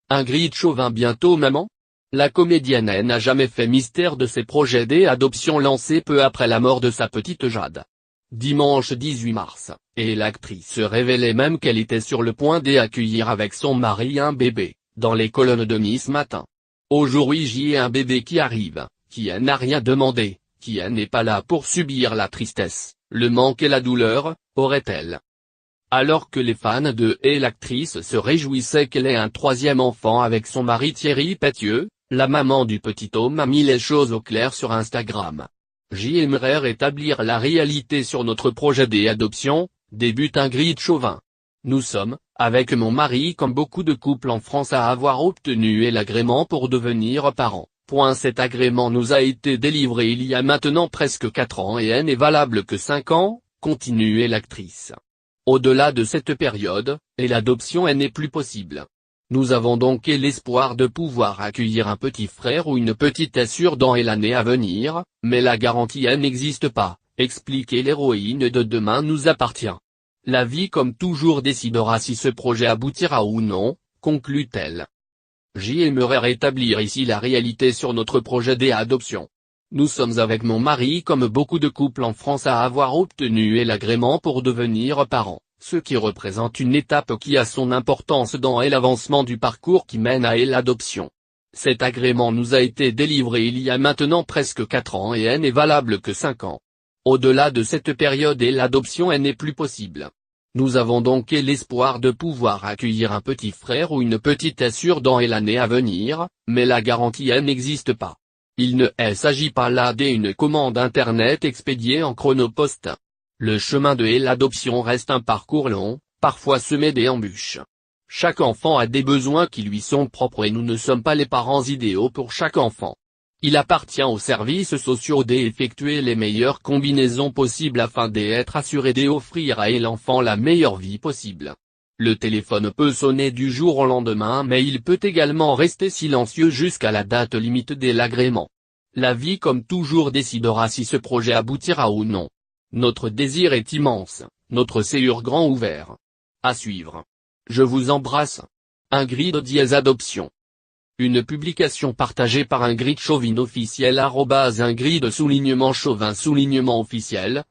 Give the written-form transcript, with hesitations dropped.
Ingrid Chauvin bientôt maman? La comédienne n'a jamais fait mystère de ses projets d'adoption lancés peu après la mort de sa petite Jade. Dimanche 18 mars, et l'actrice se révélait même qu'elle était sur le point d'accueillir avec son mari un bébé, dans les colonnes de Nice Matin. Aujourd'hui j'y ai un bébé qui arrive, qui n'a rien demandé, qui n'est pas là pour subir la tristesse, le manque et la douleur, aurait-elle. Alors que les fans de l'actrice se réjouissaient qu'elle ait un troisième enfant avec son mari Thierry Pétieux, la maman du petit homme a mis les choses au clair sur Instagram. J'aimerais rétablir la réalité sur notre projet d'adoption, débute Ingrid Chauvin. Nous sommes, avec mon mari comme beaucoup de couples en France à avoir obtenu l'agrément pour devenir parents. Cet agrément nous a été délivré il y a maintenant presque 4 ans et n'est valable que 5 ans, continue l'actrice. Au-delà de cette période, l'adoption n'est plus possible. Nous avons donc l'espoir de pouvoir accueillir un petit frère ou une petite sœur dans l'année à venir, mais la garantie n'existe pas, expliquer l'héroïne de Demain nous appartient. La vie comme toujours décidera si ce projet aboutira ou non, conclut-elle. J'aimerais rétablir ici la réalité sur notre projet d'adoption. Nous sommes avec mon mari comme beaucoup de couples en France à avoir obtenu l'agrément pour devenir parents, ce qui représente une étape qui a son importance dans l'avancement du parcours qui mène à l'adoption. Cet agrément nous a été délivré il y a maintenant presque 4 ans et n'est valable que 5 ans. Au-delà de cette période l'adoption n'est plus possible. Nous avons donc l'espoir de pouvoir accueillir un petit frère ou une petite sœur dans l'année à venir, mais la garantie n'existe pas. Il ne s'agit pas là d'une commande internet expédiée en chronopost. Le chemin de l'adoption reste un parcours long, parfois semé d'embûches. Chaque enfant a des besoins qui lui sont propres et nous ne sommes pas les parents idéaux pour chaque enfant. Il appartient aux services sociaux d'effectuer les meilleures combinaisons possibles afin d'être assuré d'offrir à l'enfant la meilleure vie possible. Le téléphone peut sonner du jour au lendemain mais il peut également rester silencieux jusqu'à la date limite de l'agrément. La vie comme toujours décidera si ce projet aboutira ou non. Notre désir est immense, notre cœur grand ouvert. À suivre. Je vous embrasse. Ingrid Adoption. Une publication partagée par Ingrid Chauvin officielle @Ingrid_Chauvin officiel.